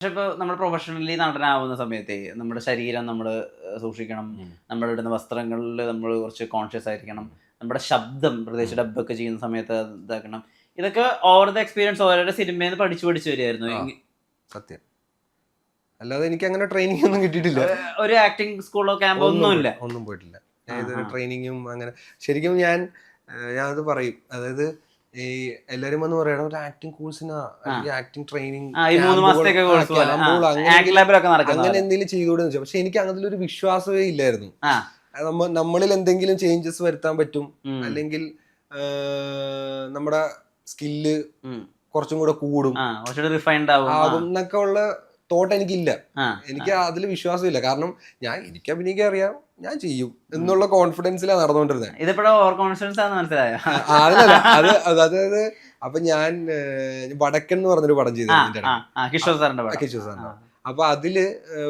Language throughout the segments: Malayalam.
പക്ഷെ ഇപ്പോൾ നമ്മൾ പ്രൊഫഷണലി നടനാവുന്ന സമയത്തെ നമ്മുടെ ശരീരം നമ്മൾ സൂക്ഷിക്കണം, നമ്മൾ ഇടുന്ന വസ്ത്രങ്ങളിൽ നമ്മൾ കുറച്ച് കോൺഷ്യസ് ആയിരിക്കണം, നമ്മുടെ ശബ്ദം പ്രത്യേകിച്ച് ഡബ്ബൊക്കെ ചെയ്യുന്ന സമയത്ത് ഇതാക്കണം. ഇതൊക്കെ ഓവർ ദ എക്സ്പീരിയൻസ് ഓരോരോ സിനിമയിൽ നിന്ന് പഠിച്ചു വരുമായിരുന്നു. സത്യം. അല്ലാതെ എനിക്ക് അങ്ങനെ ട്രെയിനിങ് ഒന്നും കിട്ടിയിട്ടില്ല. ഒരു ആക്ടിങ് സ്കൂളോ ക്യാമ്പോ ഒന്നുമില്ല, ഒന്നും പോയിട്ടില്ല. ഏതൊരു ട്രെയിനിങ്ങും അങ്ങനെ. ശരിക്കും ഞാനത് പറയും, അതായത് ഈ എല്ലാരും വന്ന് പറയണം ഒരു ആക്ടിങ് കോഴ്സിനാ അല്ലെങ്കിൽ ആക്ടിങ് ട്രെയിനിങ് അങ്ങനെ എന്തെങ്കിലും ചെയ്തുകൂടെ. പക്ഷെ എനിക്ക് അങ്ങനത്തെ ഒരു വിശ്വാസമേ ഇല്ലായിരുന്നു. നമ്മളിൽ എന്തെങ്കിലും ചേഞ്ചസ് വരുത്താൻ പറ്റും, അല്ലെങ്കിൽ നമ്മുടെ സ്കില്ല് കുറച്ചും കൂടെ കൂടും ആകും എന്നൊക്കെ ഉള്ള തോട്ട് എനിക്കില്ല. എനിക്ക് അതിൽ വിശ്വാസമില്ല. കാരണം എനിക്ക് അഭിനയിക്കാൻ അറിയാം, ഞാൻ ചെയ്യും എന്നുള്ള കോൺഫിഡൻസിലാണ് നടന്നുകൊണ്ടിരുന്നത്. അതായത് അപ്പൊ ഞാൻ വടക്കൻ എന്ന് പറഞ്ഞൊരു പടം ചെയ്തു, കിഷോർ സാറിന്റെ. അപ്പൊ അതില്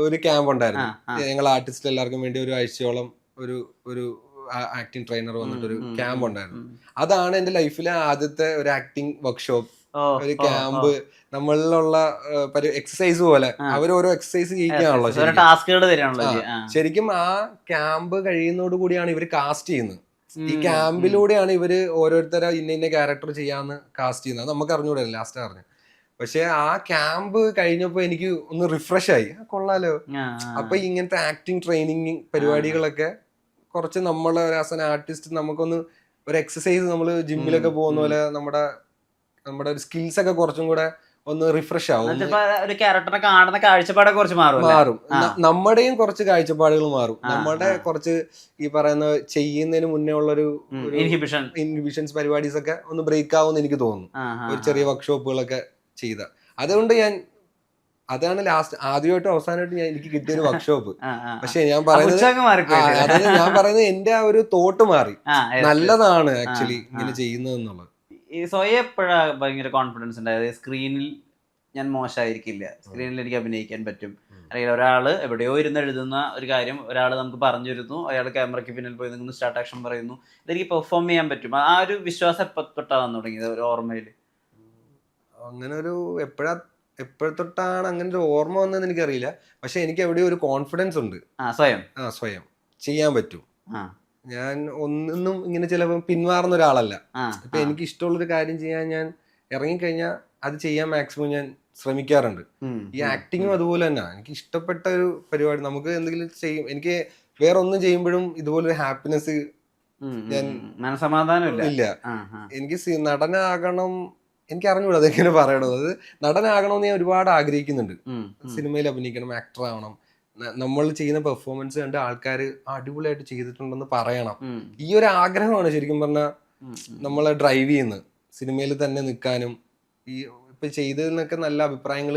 ഒരു ക്യാമ്പ് ഉണ്ടായിരുന്നു. ഞങ്ങൾ ആർട്ടിസ്റ്റ് എല്ലാവർക്കും വേണ്ടി ഒരു ആഴ്ചയോളം ഒരു ആക്ടിങ് ട്രെയിനർ വന്നിട്ടൊരു ക്യാമ്പ് ഉണ്ടായിരുന്നു. അതാണ് എന്റെ ലൈഫിലെ ആദ്യത്തെ ഒരു ആക്ടിങ് വർക്ക്ഷോപ്പ്, ഒരു ക്യാമ്പ്. നമ്മളിലുള്ള എക്സസൈസ് പോലെ അവർ ഓരോ എക്സസൈസ് ചെയ്യിക്കാണല്ലോ ശരിക്കും. ആ ക്യാമ്പ് കഴിയുന്നതോട് കൂടിയാണ് ഇവര് കാസ്റ്റ് ചെയ്യുന്നത്. ഈ ക്യാമ്പിലൂടെയാണ് ഇവര് ഓരോരുത്തരെ ഇന്ന ക്യാരക്ടർ ചെയ്യാന്ന് കാസ്റ്റ് ചെയ്യുന്നത്. നമുക്ക് അറിഞ്ഞൂടെ, ലാസ്റ്റ് അറിഞ്ഞു. പക്ഷെ ആ ക്യാമ്പ് കഴിഞ്ഞപ്പോ എനിക്ക് ഒന്ന് റിഫ്രഷ് ആയി, കൊള്ളാലോ. അപ്പൊ ഇങ്ങനത്തെ ആക്ടിങ് ട്രെയിനിങ് പരിപാടികളൊക്കെ കുറച്ച് നമ്മളെ ആസ് ആൻ ആർട്ടിസ്റ്റ് നമുക്കൊന്ന് ഒരു എക്സസൈസ്, നമ്മള് ജിമ്മിലൊക്കെ പോകുന്ന പോലെ നമ്മുടെ ഒരു സ്കിൽസ് ഒക്കെ കുറച്ചും കൂടെ ഒന്ന് റിഫ്രഷ് ആവും. ഒരു ക്യാരക്ടറിനെ കാണുന്ന കാഴ്ചപ്പാടൊക്കെ കുറച്ച് മാറും. നമ്മുടെയും കുറച്ച് കാഴ്ചപ്പാടുകൾ മാറും. നമ്മുടെ കുറച്ച് ഈ പറയുന്ന ചെയ്യുന്നതിന് മുന്നേ ഉള്ളൊരു ഇൻഹിബിഷൻസ് പരിപാടീസ് ഒക്കെ ഒന്ന് ബ്രേക്ക് ആവുമെന്ന് എനിക്ക് തോന്നുന്നു, ഒരു ചെറിയ വർക്ക്ഷോപ്പുകളൊക്കെ ചെയ്ത. അതുകൊണ്ട് അതാണ് ആദ്യമായിട്ടും അവസാനമായിട്ടും എനിക്ക് കിട്ടിയൊരു വർക്ക്ഷോപ്പ്. പക്ഷെ ഞാൻ പറയുന്നത് എന്റെ ആ ഒരു തോട്ട് മാറി, നല്ലതാണ് ആക്ച്വലി ഇങ്ങനെ ചെയ്യുന്നത് എന്നുള്ളത്. ഈ സ്വയം എപ്പോഴാ ഭയങ്കര കോൺഫിഡൻസ് ഉണ്ടായത്? സ്ക്രീനിൽ ഞാൻ മോശമായിരിക്കില്ല, സ്ക്രീനിൽ എനിക്ക് അഭിനയിക്കാൻ പറ്റും, അല്ലെങ്കിൽ ഒരാൾ എവിടെയോ ഇരുന്ന് എഴുതുന്ന ഒരു കാര്യം ഒരാൾ നമുക്ക് പറഞ്ഞു തരുന്നു, അയാൾ ക്യാമറയ്ക്ക് പിന്നിൽ പോയി നിന്ന് സ്റ്റാർട്ട് ആക്ഷൻ പറയുന്നു, ഇതെനിക്ക് പെർഫോം ചെയ്യാൻ പറ്റും. ആ ഒരു വിശ്വാസം എപ്പോഴാ വന്നു തുടങ്ങിയത് ഒരു ഓർമ്മയിൽ? അങ്ങനെ ഒരു എപ്പോഴത്തൊട്ടാണ് അങ്ങനെ ഒരു ഓർമ്മ വന്നതെന്ന് എനിക്കറിയില്ല. പക്ഷെ എനിക്ക് എവിടെയോ ഒരു കോൺഫിഡൻസ് ഉണ്ട്, സ്വയം ചെയ്യാൻ പറ്റും. ഞാൻ ഒന്നും ഇങ്ങനെ ചിലപ്പോൾ പിന്മാറുന്ന ഒരാളല്ല. ഇപ്പൊ എനിക്ക് ഇഷ്ടമുള്ളൊരു കാര്യം ചെയ്യാൻ ഞാൻ ഇറങ്ങിക്കഴിഞ്ഞാൽ അത് ചെയ്യാൻ മാക്സിമം ഞാൻ ശ്രമിക്കാറുണ്ട്. ഈ ആക്ടിങ്ങും അതുപോലെ തന്നെ. എനിക്ക് ഇഷ്ടപ്പെട്ട ഒരു പരിപാടി നമുക്ക് എന്തെങ്കിലും ചെയ്യും, എനിക്ക് വേറെ ഒന്നും ചെയ്യുമ്പോഴും ഇതുപോലൊരു ഹാപ്പിനെസ് ഞാൻ ഇല്ല. എനിക്ക് നടനാകണം, എനിക്ക് അറിഞ്ഞൂടാ അതെങ്ങനെ പറയണത്. അത് നടനാകണമെന്ന് ഞാൻ ഒരുപാട് ആഗ്രഹിക്കുന്നുണ്ട്. സിനിമയിൽ അഭിനയിക്കണം, ആക്ടർ ആവണം, നമ്മൾ ചെയ്യുന്ന പെർഫോമൻസ് കണ്ട് ആൾക്കാർ അടിപൊളിയായിട്ട് ചെയ്തിട്ടുണ്ടെന്ന് പറയണം. ഈ ഒരു ആഗ്രഹമാണ് ശരിക്കും പറഞ്ഞാൽ നമ്മളെ ഡ്രൈവ് ചെയ്യുന്നത്, സിനിമയിൽ തന്നെ നിൽക്കാനും. ഈ ഇപ്പൊ ചെയ്തതിനൊക്കെ നല്ല അഭിപ്രായങ്ങൾ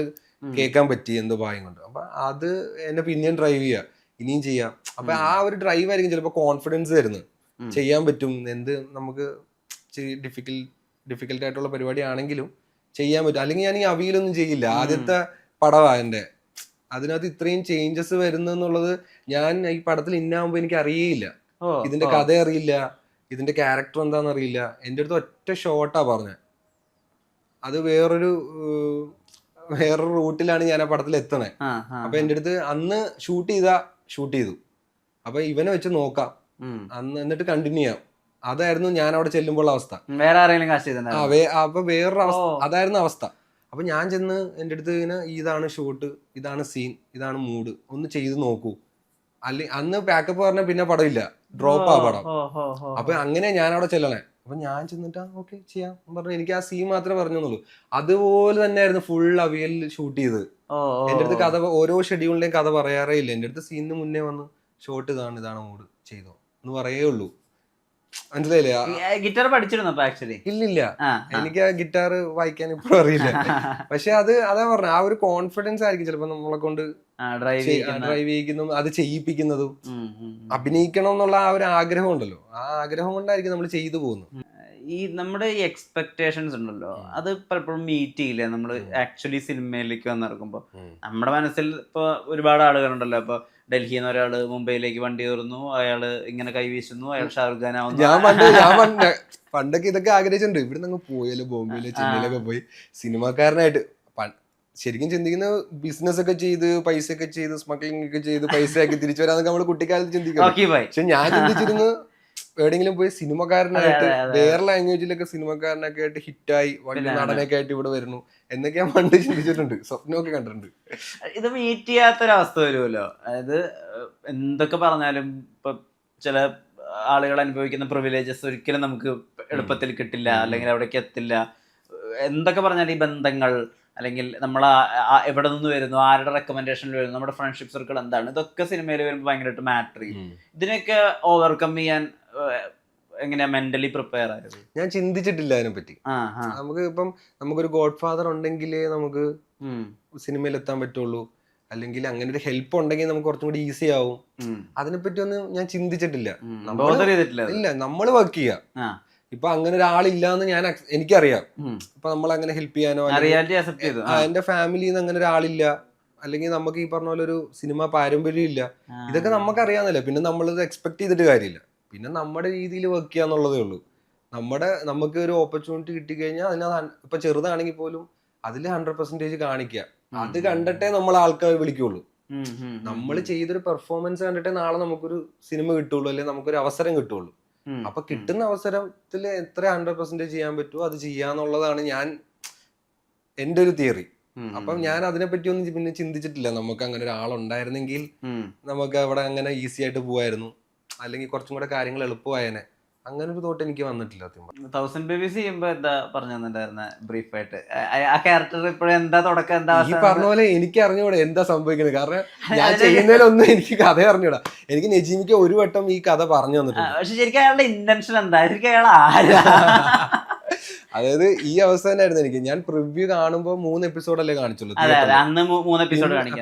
കേൾക്കാൻ പറ്റി എന്തോ ഭാഗ്യം കൊണ്ട്. അപ്പൊ അത് എന്നെ പിന്നെയും ഡ്രൈവ് ചെയ്യുക, ഇനിയും ചെയ്യാം. അപ്പൊ ആ ഒരു ഡ്രൈവ് ആയിരിക്കും ചിലപ്പോൾ കോൺഫിഡൻസ് തരുന്നത്. ചെയ്യാൻ പറ്റും, എന്ത് നമുക്ക് ഡിഫിക്കൽട്ട് ആയിട്ടുള്ള പരിപാടി ആണെങ്കിലും ചെയ്യാൻ പറ്റും. അല്ലെങ്കിൽ ഞാൻ ഈ അവിയിലൊന്നും ചെയ്യില്ല. ആദ്യത്തെ പടവാ എൻ്റെ, അതിനകത്ത് ഇത്രയും ചേഞ്ചസ് വരുന്നെന്നുള്ളത് ഞാൻ ഈ പടത്തിൽ ഇന്നാകുമ്പോ എനിക്ക് അറിയേയില്ല. ഇതിന്റെ കഥ അറിയില്ല, ഇതിന്റെ ക്യാരക്ടർ എന്താന്ന് അറിയില്ല. എൻ്റെ അടുത്ത് ഒറ്റ ഷോട്ടാ പറഞ്ഞത്. അത് വേറൊരു റൂട്ടിലാണ് ഞാൻ ആ പടത്തിൽ എത്തണേ. അപ്പൊ എൻ്റെ അടുത്ത് അന്ന് ഷൂട്ട് ചെയ്തു, അപ്പൊ ഇവനെ വെച്ച് നോക്കാം അന്ന്, എന്നിട്ട് കണ്ടിന്യൂ ചെയ്യാം. അതായിരുന്നു ഞാൻ അവിടെ ചെല്ലുമ്പോൾ അവസ്ഥ. അപ്പൊ വേറൊരു അവസ്ഥ അതായിരുന്നു അവസ്ഥ. അപ്പൊ ഞാൻ ചെന്ന് എൻ്റെ അടുത്ത് ഇങ്ങനെ ഇതാണ് ഷൂട്ട്, ഇതാണ് സീൻ, ഇതാണ് മൂഡ്, ഒന്ന് ചെയ്ത് നോക്കൂ. അന്ന് പാക്കപ്പ് പറഞ്ഞാൽ പിന്നെ പടമില്ല, ഡ്രോപ്പ് ആ പടം. അപ്പൊ അങ്ങനെ ഞാൻ അവിടെ ചെല്ലണേ. അപ്പൊ ഞാൻ ചെന്നിട്ടാ ഓക്കെ ചെയ്യാം പറഞ്ഞു. എനിക്ക് ആ സീൻ മാത്രമേ പറഞ്ഞുള്ളൂ. അതുപോലെ തന്നെയായിരുന്നു ഫുൾ അവിയൽ ഷൂട്ട് ചെയ്തത്. എൻ്റെ അടുത്ത് കഥ, ഓരോ ഷെഡ്യൂളിന്റെയും കഥ പറയാറേ ഇല്ല. എൻ്റെ അടുത്ത് സീനിന് മുന്നേ വന്ന് ഷോട്ട് ഇതാണ് മൂഡ്, ചെയ്തോ എന്ന് പറയേ ഉള്ളൂ. മനസ്സിലായില്ലേ? ഗിറ്റാർ പഠിച്ചിരുന്നു ആക്ച്വലി? ഇല്ലില്ല, എനിക്ക് ആ ഗിറ്റാർ വായിക്കാൻ ഇപ്പോഴും അറിയില്ല. പക്ഷെ അതാ പറഞ്ഞ ആ ഒരു കോൺഫിഡൻസ് ആയിരിക്കും ചിലപ്പോ നമ്മളെ കൊണ്ട് ഡ്രൈവ് ചെയ്യിക്കുന്നതും അത് ചെയ്യിപ്പിക്കുന്നതും. അഭിനയിക്കണം എന്നുള്ള ആ ഒരു ആഗ്രഹം ഉണ്ടല്ലോ, ആ ആഗ്രഹം കൊണ്ടായിരിക്കും നമ്മൾ ചെയ്തു പോകുന്നത്. ഈ നമ്മുടെ ഈ എക്സ്പെക്ടേഷൻസ് ഉണ്ടല്ലോ, അത് പലപ്പോഴും മീറ്റ് ചെയ്യില്ല നമ്മൾ ആക്ച്വലി സിനിമയിലേക്ക് വന്നിറക്കുമ്പോൾ. നമ്മുടെ മനസ്സിൽ ഇപ്പൊ ഒരുപാട് ആളുകളുണ്ടല്ലോ, ഇപ്പൊ ഡൽഹിയിൽ നിന്ന് ഒരാള് മുംബൈയിലേക്ക് വണ്ടി കയറുന്നു, അയാള് ഇങ്ങനെ കൈവീശുന്നു, അയാൾ ഷാറുഖ് ഖാൻ ആവുന്നു. ഞാൻ പണ്ടൊക്കെ ഇതൊക്കെ ആഗ്രഹിച്ചിട്ടുണ്ട്, ഇവിടെ നിന്ന് പോയാലോ ബോംബെയിലോ ചെന്നൈയിലൊക്കെ പോയി സിനിമാക്കാരനായിട്ട്. ശരിക്കും ചിന്തിക്കുന്ന ബിസിനസ് ഒക്കെ ചെയ്ത് പൈസ ഒക്കെ ചെയ്ത് സ്മഗ്ലിംഗ് ഒക്കെ ചെയ്ത് പൈസ ആക്കി തിരിച്ചു വരാന്നൊക്കെ നമ്മള് കുട്ടിക്കാലത്ത് ചിന്തിക്കും. പക്ഷെ ഞാൻ ചിന്തിച്ചിരുന്നു എവിടെയെങ്കിലും പോയി സിനിമക്കാരനായിട്ട് വേറെ ലാംഗ്വേജിലൊക്കെ സിനിമക്കാരനൊക്കെ ആയിട്ട് ഹിറ്റായി വലിയ നടനൊക്കെ ആയിട്ട് ഇവിടെ വരുന്നു എന്നൊക്കെ ഞാൻ പണ്ട് ചിന്തിച്ചിട്ടുണ്ട്, സ്വപ്നമൊക്കെ കണ്ടിട്ടുണ്ട്. ഇത് മീറ്റ് ചെയ്യാത്തൊരവസ്ഥ വരുമല്ലോ, അതായത് എന്തൊക്കെ പറഞ്ഞാലും ഇപ്പൊ ചില ആളുകൾ അനുഭവിക്കുന്ന പ്രിവിലേജസ് ഒരിക്കലും നമുക്ക് എളുപ്പത്തിൽ കിട്ടില്ല, അല്ലെങ്കിൽ അവിടേക്ക് എത്തില്ല. എന്തൊക്കെ പറഞ്ഞാൽ ഈ ബന്ധങ്ങൾ, അല്ലെങ്കിൽ നമ്മൾ എവിടെ നിന്ന് വരുന്നു, ആരുടെ റെക്കമെൻഡേഷനിൽ വരുന്നു, നമ്മുടെ ഫ്രണ്ട്ഷിപ്പ് സർക്കിൾ എന്താണ്, ഇതൊക്കെ സിനിമയിൽ വരുമ്പോൾ ഭയങ്കരമായിട്ട് മാറ്റർ ചെയ്യും. ഇതിനൊക്കെ ഓവർകം ചെയ്യാൻ എങ്ങനെയാ മെന്റലി പ്രിപ്പയർ ആയത്? ഞാൻ ചിന്തിച്ചിട്ടില്ല അതിനെപ്പറ്റി. നമുക്ക് ഇപ്പം നമുക്കൊരു ഗോഡ് ഫാദർ ഉണ്ടെങ്കിലേ നമുക്ക് സിനിമയിൽ എത്താൻ പറ്റുള്ളൂ, അല്ലെങ്കിൽ അങ്ങനെ ഒരു ഹെൽപ്പ് ഉണ്ടെങ്കിൽ നമുക്ക് കുറച്ചും കൂടി ഈസി ആവും. അതിനെപ്പറ്റി ഒന്നും ഞാൻ ചിന്തിച്ചിട്ടില്ല. ഇല്ല, നമ്മൾ വർക്ക് ചെയ്യുക. ഇപ്പൊ അങ്ങനെ ഒരാളില്ലാന്ന് എനിക്കറിയാം. ഇപ്പൊ നമ്മൾ അങ്ങനെ ഹെൽപ്പ് ചെയ്യാനോ എന്റെ ഫാമിലിയിൽ നിന്ന് അങ്ങനെ ഒരാളില്ല, അല്ലെങ്കിൽ നമുക്ക് ഈ പറഞ്ഞ പോലെ ഒരു സിനിമ പാരമ്പര്യം ഇല്ല, ഇതൊക്കെ നമുക്കറിയാന്നല്ലേ. പിന്നെ നമ്മളിത് എക്സ്പെക്ട് ചെയ്തിട്ട് കാര്യമില്ല. പിന്നെ നമ്മുടെ രീതിയിൽ വർക്ക് ചെയ്യാന്നുള്ളതേ ഉള്ളൂ. നമുക്ക് ഒരു ഓപ്പർച്യൂണിറ്റി കിട്ടിക്കഴിഞ്ഞാൽ ഇപ്പൊ ചെറുതാണെങ്കിൽ പോലും അതിൽ 100% കാണിക്കുക. അത് കണ്ടിട്ടേ നമ്മൾ ആൾക്കാർ വിളിക്കുള്ളൂ. നമ്മൾ ചെയ്തൊരു പെർഫോമൻസ് കണ്ടിട്ടേ നാളെ നമുക്കൊരു സിനിമ കിട്ടുള്ളൂ, അല്ലെങ്കിൽ നമുക്കൊരു അവസരം കിട്ടുള്ളൂ. അപ്പൊ കിട്ടുന്ന അവസരത്തിൽ എത്ര 100% ചെയ്യാൻ പറ്റുമോ അത് ചെയ്യാന്നുള്ളതാണ് എന്റെ ഒരു തിയറി. അപ്പം ഞാൻ അതിനെപ്പറ്റി ഒന്നും പിന്നെ ചിന്തിച്ചിട്ടില്ല. നമുക്ക് അങ്ങനെ ഒരാളുണ്ടായിരുന്നെങ്കിൽ നമുക്ക് അവിടെ അങ്ങനെ ഈസി ആയിട്ട് പോവായിരുന്നു, അല്ലെങ്കിൽ കുറച്ചും കൂടെ കാര്യങ്ങൾ എളുപ്പമായേനെ. അങ്ങനെ ഒരു തോട്ട് എനിക്ക് വന്നിട്ടില്ല. 1000 Babies ചെയ്യുമ്പോ എന്താ പറഞ്ഞിട്ടുണ്ടായിരുന്ന ബ്രീഫായിട്ട്? ആ ക്യാരക്ടർ ഇപ്പോഴും എന്താ തുടക്കം, എന്താ ഈ പറഞ്ഞ പോലെ എനിക്ക് അറിഞ്ഞൂടാ എന്താ സംഭവിക്കുന്നത്. കാരണം ഞാൻ ചെയ്യുന്നതിലൊന്നും എനിക്ക് കഥ അറിഞ്ഞൂടാ. എനിക്ക് നജീമിക്ക് ഒരു വട്ടം ഈ കഥ പറഞ്ഞു തന്നിട്ടുണ്ട്. പക്ഷെ ശരിക്കും അയാളുടെ ഇന്റൻഷൻ എന്തായിരിക്കും, അയാൾ ആരാ? അതായത് ഈ അവസ്ഥ തന്നെയായിരുന്നു എനിക്ക്. ഞാൻ പ്രിവ്യൂ കാണുമ്പോ 3 എപ്പിസോഡല്ലേ കാണിച്ചുള്ളൂ,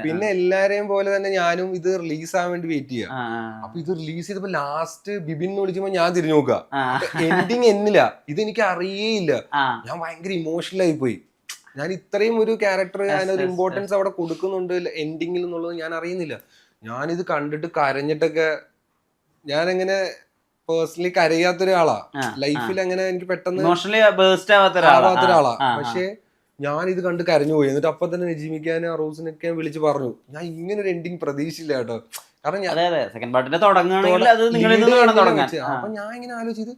പിന്നെ എല്ലാരെയും പോലെ തന്നെ ഞാനും ഇത് റിലീസ് ആവാൻ വേണ്ടി വെയിറ്റ് ചെയ്യാം. അപ്പൊ ഇത് റിലീസ് ചെയ്തപ്പോ ലാസ്റ്റ് ബിബിൻ വിളിക്കുമ്പോ ഞാൻ തിരിഞ്ഞു നോക്കുക, എൻഡിങ് എന്നില്ല, ഇതെനിക്ക് അറിയേയില്ല. ഞാൻ ഭയങ്കര ഇമോഷണൽ ആയി പോയി. ഞാൻ ഇത്രയും ഒരു ക്യാരക്ടർ ഞാനൊരു ഇമ്പോർട്ടൻസ് അവിടെ കൊടുക്കുന്നുണ്ട് എൻഡിങ്ങിൽ എന്നുള്ളത് ഞാൻ അറിയുന്നില്ല. ഞാനിത് കണ്ടിട്ട് കരഞ്ഞിട്ടൊക്കെ, ഞാനെങ്ങനെ പേഴ്സണലി കരയാത്തൊരാളാ ലൈഫിൽ, അങ്ങനെ എനിക്ക് പെട്ടെന്ന് ആവാത്തൊരാളാ. പക്ഷെ ഞാൻ ഇത് കണ്ട് കരഞ്ഞു പോയി. എന്നിട്ട് അപ്പൊ തന്നെ നജീമിക്കാനും അറൂസിനൊക്കെ വിളിച്ച് പറഞ്ഞു, ഞാൻ ഇങ്ങനെ ഒരു എൻഡിങ് പ്രതീക്ഷിച്ചില്ല കേട്ടോ. കാരണം അപ്പൊ ഞാൻ ഇങ്ങനെ ആലോചിച്ചത്.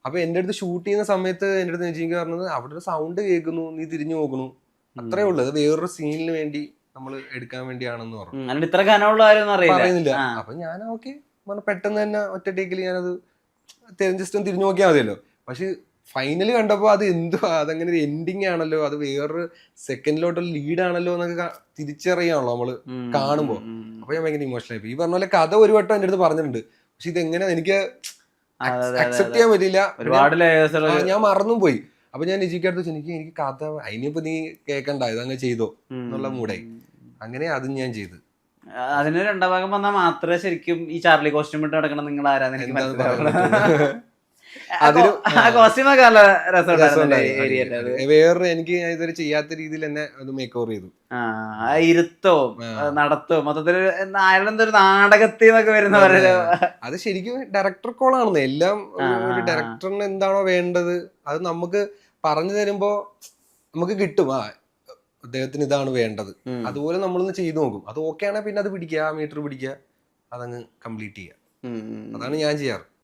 അപ്പൊ എന്റെ അടുത്ത് ഷൂട്ട് ചെയ്യുന്ന സമയത്ത് എന്റെ അടുത്ത് നജീമിക്ക് പറഞ്ഞത്, അവിടെ ഒരു സൗണ്ട് കേൾക്കുന്നു, നീ തിരിഞ്ഞു നോക്കണു, അത്രേ ഉള്ളു, അത് വേറൊരു സീനിന് വേണ്ടി നമ്മൾ എടുക്കാൻ വേണ്ടിയാണെന്ന് പറഞ്ഞു. പറയുന്നില്ല. അപ്പൊ ഞാൻ ഓക്കെ പെട്ടെന്ന് തന്നെ ഒറ്റ ടേക്കിൽ ഞാനത് ജസ്റ്റ് ഒന്ന് തിരിഞ്ഞു നോക്കിയാൽ മതിയല്ലോ. പക്ഷെ ഫൈനലി കണ്ടപ്പോ അത് അതങ്ങനെ ഒരു എൻഡിങ് ആണല്ലോ, അത് വേറൊരു സെക്കൻഡിലോട്ടുള്ള ലീഡാണല്ലോ എന്നൊക്കെ തിരിച്ചറിയാണല്ലോ നമ്മള് കാണുമ്പോ. അപ്പൊ ഞാൻ ഭയങ്കര ഇമോഷണൽ ആയി. ഈ പറഞ്ഞ പോലെ കഥ ഒരു വട്ടം എന്റെ അടുത്ത് പറഞ്ഞിട്ടുണ്ട്, പക്ഷെ ഇതെങ്ങനെ എനിക്ക് അക്സെപ്റ്റ് ചെയ്യാൻ പറ്റില്ല. ഞാൻ മറന്നും പോയി. അപ്പൊ ഞാൻ നിജിക്ക് അടുത്ത് എനിക്ക് കഥ അതിനിപ്പോ നീ കേൾക്കണ്ട, ഇതങ്ങ് ചെയ്തോ എന്നുള്ള മൂടായി. അങ്ങനെ അതും ഞാൻ ചെയ്തു. അതിന് 2ാം ഭാഗം വന്നാൽ മാത്രമേ ശരിക്കും ഈ ചാർലി കോസ്റ്റ്യൂം ഇട്ട് നടക്കണം നിങ്ങൾ ആരാന്ന് എനിക്ക് മനസ്സിലാവുള്ളൂ. വേറെ എനിക്ക് ഇതുവരെ ചെയ്യാത്ത രീതിയിൽ തന്നെ അത് മേക്ക് ഓവർ ചെയ്തു. ഇരുത്തവും നടത്തവും മൊത്തത്തിൽ അയാളെന്തൊരു നാടകത്തിൽ നിന്നൊക്കെ വരുന്ന പോലെ. അത് ശരിക്കും ഡയറക്ടർ കോളാണെന്ന്. എല്ലാം ഒരു ഡയറക്ടറിന് എന്താണോ വേണ്ടത് അത് നമുക്ക് പറഞ്ഞു തരുമ്പോ നമുക്ക് കിട്ടും. അദ്ദേഹത്തിന് ഇതാണ് വേണ്ടത്, അതുപോലെ നമ്മളൊന്ന് ചെയ്തു നോക്കും. അത് ഓക്കെ ആണെങ്കിൽ പിന്നെ അത് പിടിക്കുക, മീറ്റർ പിടിക്കുക, അതങ്ങ് കംപ്ലീറ്റ് ചെയ്യുക. അതാണ് ഞാൻ ചെയ്യാറ്.